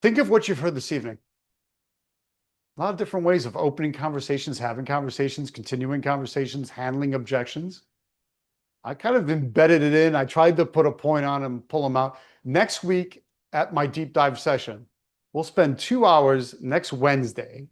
think of what you've heard this evening. A lot of different ways of opening conversations, having conversations, continuing conversations, handling objections. I kind of embedded it in. I tried to put a point on them, pull them out. Next week at my deep dive session, we'll spend 2 hours next Wednesday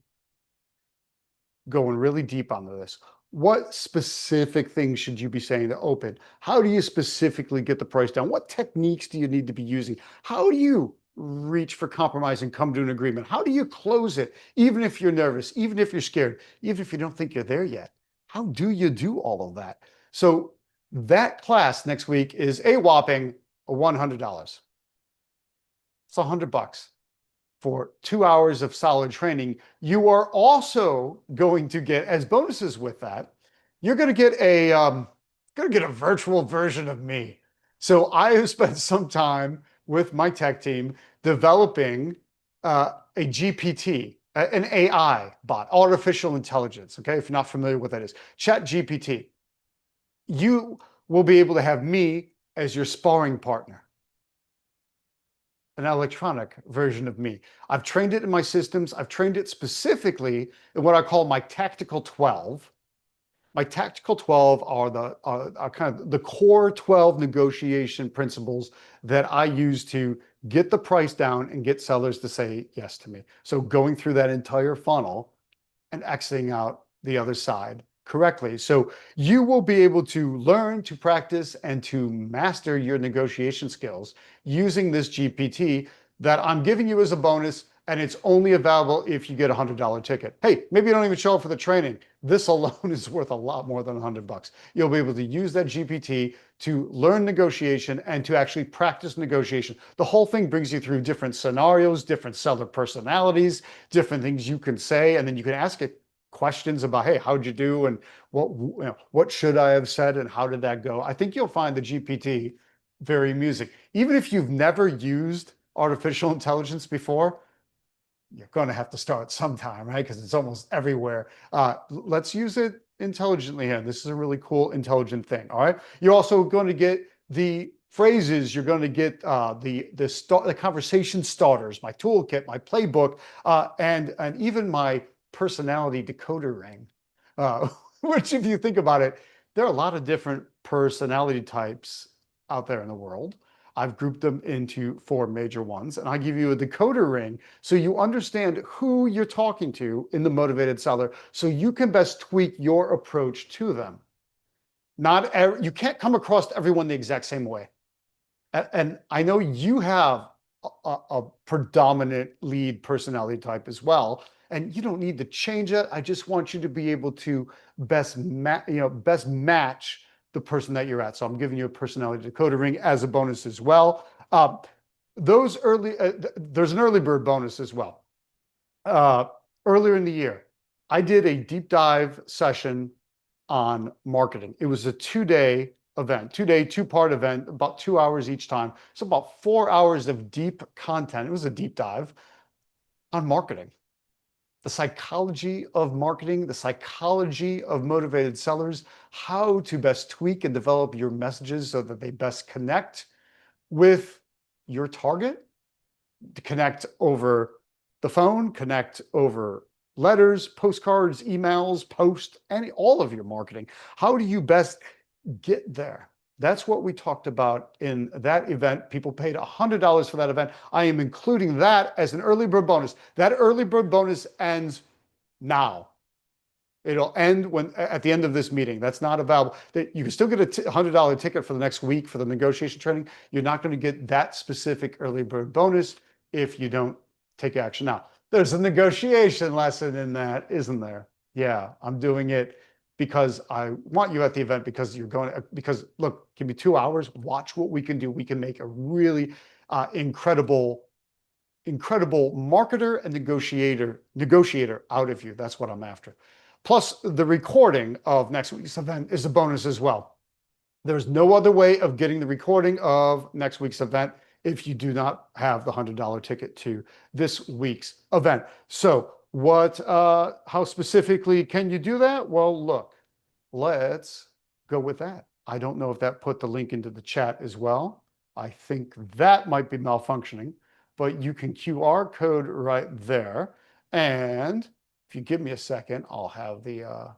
going really deep onto this. What specific things should you be saying to open? How do you specifically get the price down? What techniques do you need to be using? How do you reach for compromise and come to an agreement? How do you close it, even if you're nervous, even if you're scared, even if you don't think you're there yet? How do you do all of that? So that class next week is a whopping $100. It's $100 for 2 hours of solid training. You are also going to get, as bonuses with that, you're going to get a virtual version of me. So I have spent some time with my tech team developing a GPT, an AI bot, artificial intelligence. Okay, if you're not familiar with what that is, Chat GPT. You will be able to have me as your sparring partner, an electronic version of me. I've trained it in my systems. I've trained it specifically in what I call my tactical 12. My tactical 12 are kind of the core 12 negotiation principles that I use to get the price down and get sellers to say yes to me. So going through that entire funnel and exiting out the other side correctly. So you will be able to learn, to practice, and to master your negotiation skills using this GPT that I'm giving you as a bonus, and it's only available if you get a $100 ticket. Hey, maybe you don't even show up for the training. This alone is worth a lot more than $100. You'll be able to use that GPT to learn negotiation and to actually practice negotiation. The whole thing brings you through different scenarios, different seller personalities, different things you can say, and then you can ask it questions about, hey, how'd you do, and what should I have said, and how did that go? I think you'll find the GPT very amusing. Even if you've never used artificial intelligence before, you're going to have to start sometime, right? Because it's almost everywhere. Let's use it intelligently here. This is a really cool, intelligent thing. All right. You're also going to get the phrases. You're going to get the conversation starters, my toolkit, my playbook, and even my personality decoder ring. Which, if you think about it, there are a lot of different personality types out there in the world. I've grouped them into 4 major ones, and I give you a decoder ring so you understand who you're talking to in the motivated seller, so you can best tweak your approach to them. You can't come across everyone the exact same way. And I know you have a predominant lead personality type as well, and you don't need to change it. I just want you to be able to best match the person that you're at. So I'm giving you a personality decoder ring as a bonus as well. There's an early bird bonus as well. Earlier in the year, I did a deep dive session on marketing. It was a 2-day event, 2-part event, about 2 hours each time. So about 4 hours of deep content. It was a deep dive on marketing. The psychology of marketing, the psychology of motivated sellers, how to best tweak and develop your messages so that they best connect with your target, to connect over the phone, connect over letters, postcards, emails, all of your marketing. How do you best get there? That's what we talked about in that event. People paid $100 for that event. I am including that as an early bird bonus. That early bird bonus ends now. It'll end at the end of this meeting. That's not available. You can still get a $100 ticket for the next week for the negotiation training. You're not going to get that specific early bird bonus if you don't take action now. There's a negotiation lesson in that, isn't there? Yeah, I'm doing it because I want you at the event because because look, give me 2 hours, watch what we can do. We can make a really incredible marketer and negotiator out of you. That's what I'm after. Plus, the recording of next week's event is a bonus as well. There's no other way of getting the recording of next week's event if you do not have the $100 ticket to this week's event. So how specifically can you do that? Well, look, let's go with that. I don't know if that put the link into the chat as well. I think that might be malfunctioning, but you can QR code right there. And if you give me a second, I'll have the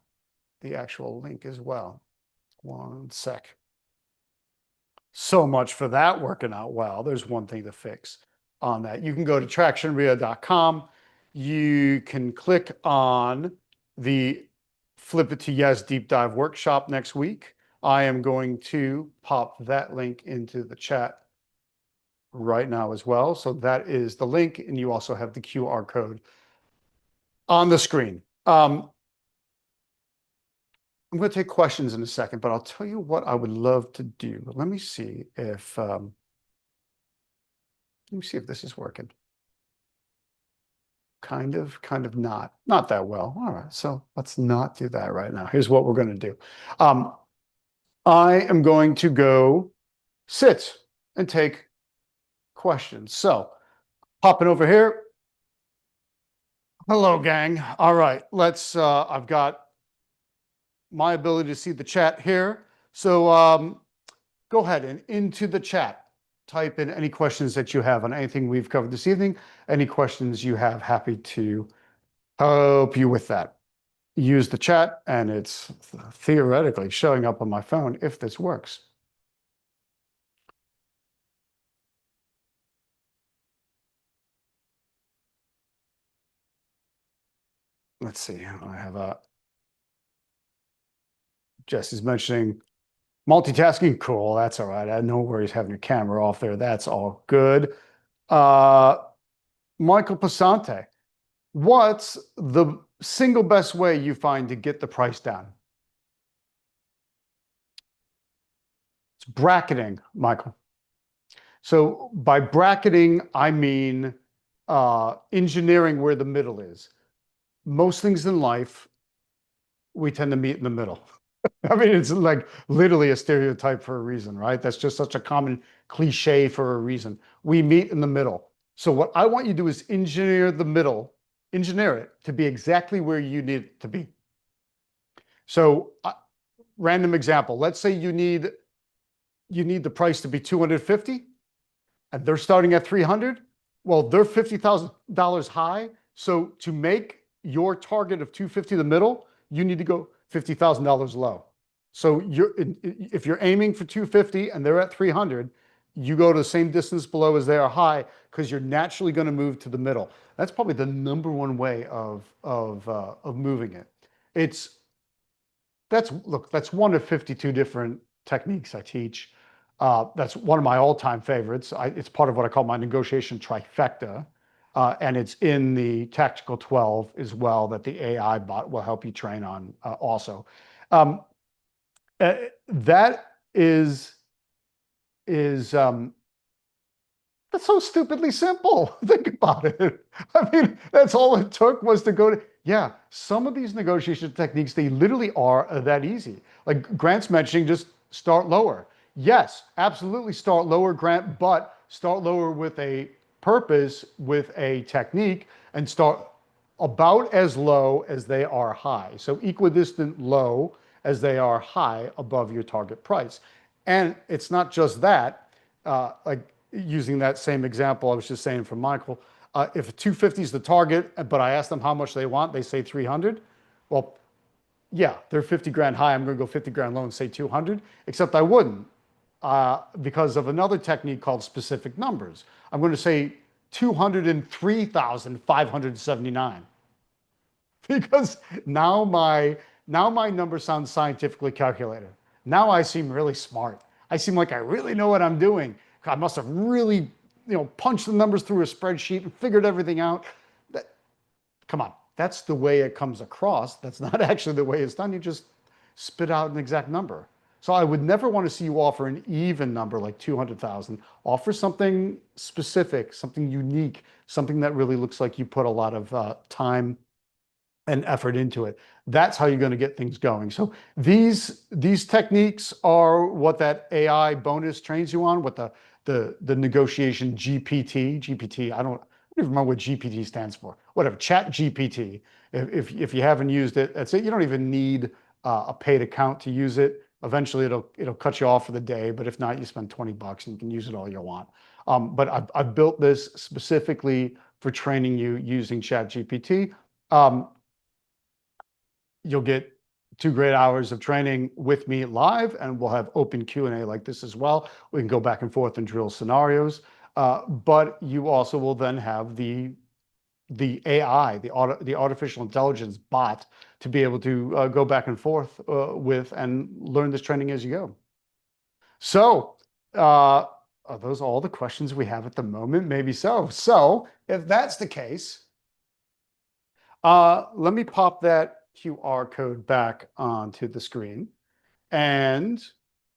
actual link as well. One sec. So much for that working out well. There's one thing to fix on that. You can go to tractionrea.com. You can click on the Flip It to Yes Deep Dive Workshop next week. I am going to pop that link into the chat right now as well. So that is the link, and you also have the QR code on the screen. I'm going to take questions in a second, but I'll tell you what I would love to do. Let me see if this is working. Kind of not that well. All right, so let's not do that right now. Here's what we're going to do. I am going to go sit and take questions. So popping over here. Hello, gang. All right, I've got my ability to see the chat here. So go ahead and into the chat, type in any questions that you have on anything we've covered this evening. Any questions you have, happy to help you with that. Use the chat, and it's theoretically showing up on my phone if this works. Let's see. I have Jesse's mentioning multitasking. Cool. That's all right. I had no worries having your camera off there. That's all good. Michael Passante, what's the single best way you find to get the price down? It's bracketing, Michael. So by bracketing, I mean engineering where the middle is. Most things in life, we tend to meet in the middle. I mean, it's like literally a stereotype for a reason, right? That's just such a common cliche for a reason. We meet in the middle. So what I want you to do is engineer the middle, engineer it to be exactly where you need it to be. So random example, let's say you need the price to be 250 and they're starting at 300. Well, they're $50,000 high. So to make your target of 250 the middle, you need to go $50,000 low. So if you're aiming for 250 and they're at 300, you go to the same distance below as they are high because you're naturally going to move to the middle. That's probably the number one way of moving it. That's one of 52 different techniques I teach. That's one of my all-time favorites. It's part of what I call my negotiation trifecta. And it's in the Tactical 12 as well that the AI bot will help you train on also. That is that's so stupidly simple. Think about it. I mean, that's all it took was to go to, yeah, some of these negotiation techniques, they literally are that easy. Like Grant's mentioning, just start lower. Yes, absolutely start lower, Grant, but start lower with a purpose, with a technique, and start about as low as they are high. So equidistant low as they are high above your target price. And it's not just that, like using that same example I was just saying from Michael, if 250 is the target, but I ask them how much they want, they say 300. Well, yeah, they're 50 grand high. I'm going to go 50 grand low and say 200, except I wouldn't. because of another technique called specific numbers. I'm going to say 203,579 because now my number sounds scientifically calculated. Now I seem really smart. I seem like I really know what I'm doing. I must have really, punched the numbers through a spreadsheet and figured everything out. Come on, that's the way it comes across. That's not actually the way it's done. You just spit out an exact number. So I would never want to see you offer an even number like 200,000. Offer something specific, something unique, something that really looks like you put a lot of time and effort into it. That's how you're going to get things going. So these techniques are what that AI bonus trains you on, what the negotiation GPT. I don't even remember what GPT stands for. Whatever, Chat GPT. If you haven't used it, that's it. You don't even need a paid account to use it. Eventually it'll cut you off for the day, but if not, you spend $20 and you can use it all you want. But I've built this specifically for training you using Chat GPT. You'll get 2 great hours of training with me live, and we'll have open Q&A like this as well. We can go back and forth and drill scenarios. But you also will then have the AI, the artificial intelligence bot, to be able to go back and forth with and learn this training as you go. So are those all the questions we have at the moment? Maybe so. So if that's the case, let me pop that QR code back onto the screen. And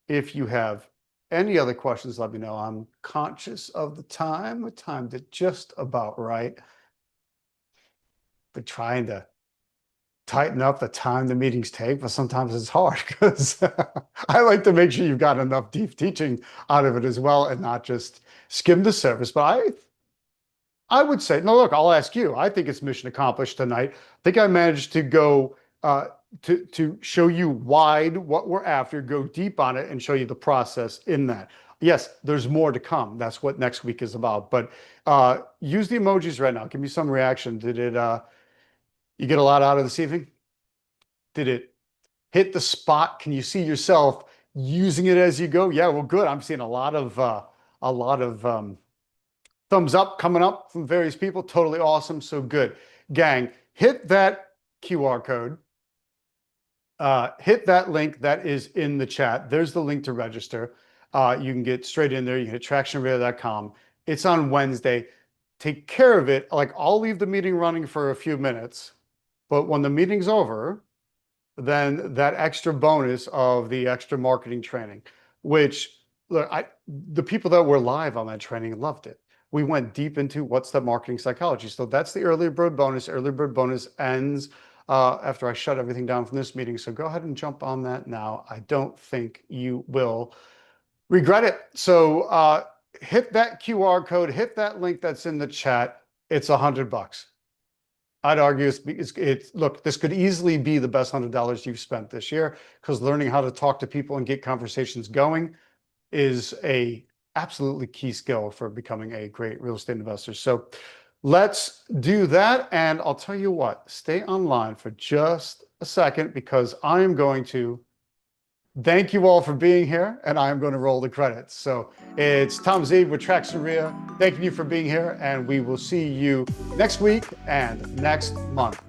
if you have any other questions, let me know. I'm conscious of the time. The time did just about right. But trying to tighten up the time the meetings take, but sometimes it's hard because I like to make sure you've got enough deep teaching out of it as well and not just skim the surface. But I would say, no, look, I'll ask you. I think it's mission accomplished tonight. I think I managed to go to show you wide what we're after, go deep on it, and show you the process in that. Yes, there's more to come. That's what next week is about. But use the emojis right now. Give me some reaction. Did it? You get a lot out of this evening? Did it hit the spot? Can you see yourself using it as you go? Yeah, well, good. I'm seeing a lot of thumbs up coming up from various people. Totally awesome. So good. Gang, hit that QR code. Hit that link that is in the chat. There's the link to register. You can get straight in there. You can hit tractionreia.com. It's on Wednesday. Take care of it. Like, I'll leave the meeting running for a few minutes, but when the meeting's over, then that extra bonus of the extra marketing training, which, look, the people that were live on that training loved it. We went deep into what's the marketing psychology. So that's the early bird bonus. Early bird bonus ends after I shut everything down from this meeting. So go ahead and jump on that now. I don't think you will regret it. So hit that QR code, hit that link that's in the chat. It's $100. I'd argue look, this could easily be the best $100 you've spent this year, because learning how to talk to people and get conversations going is a absolutely key skill for becoming a great real estate investor. So let's do that. And I'll tell you what, stay online for just a second, because I am going to thank you all for being here, and I am going to roll the credits. So it's Tom Zeeb with Traction REIA. Thanking you for being here, and we will see you next week and next month.